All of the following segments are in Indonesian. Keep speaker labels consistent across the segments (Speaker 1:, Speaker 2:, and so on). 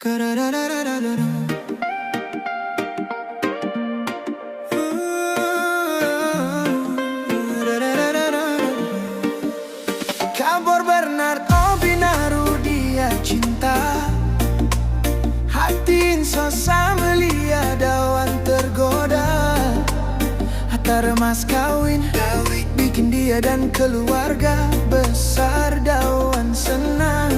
Speaker 1: Kabur Bernardo Binaru dia cinta, hati insosa melia dawan tergoda. Hatta remas kawin bikin dia dan keluarga besar dawan senang.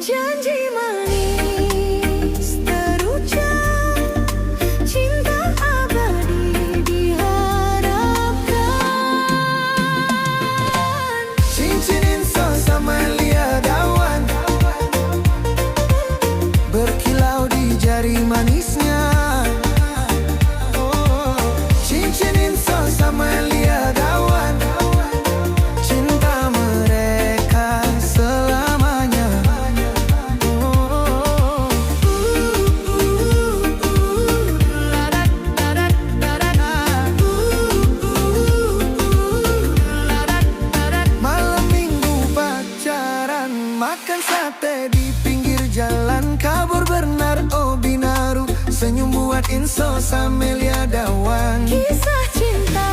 Speaker 2: Janji manis terucap, cinta abadi diharapkan.
Speaker 1: Cincin insosa melia dawan, berkilau di jari manisnya. Cincin insosa melia dawan, cinta mereka selamanya. Malam minggu pacaran, makan sate di pinggir jalan. Kabur Bernardo Binaru, senyum buat insosa melia dawan.
Speaker 2: Kisah cinta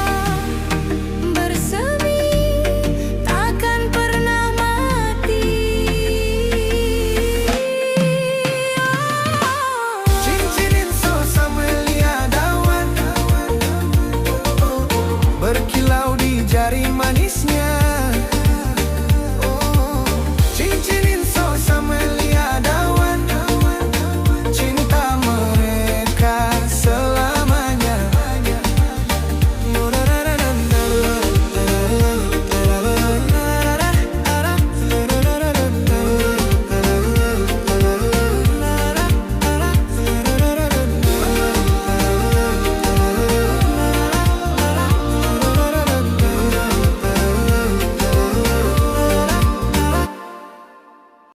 Speaker 2: bersama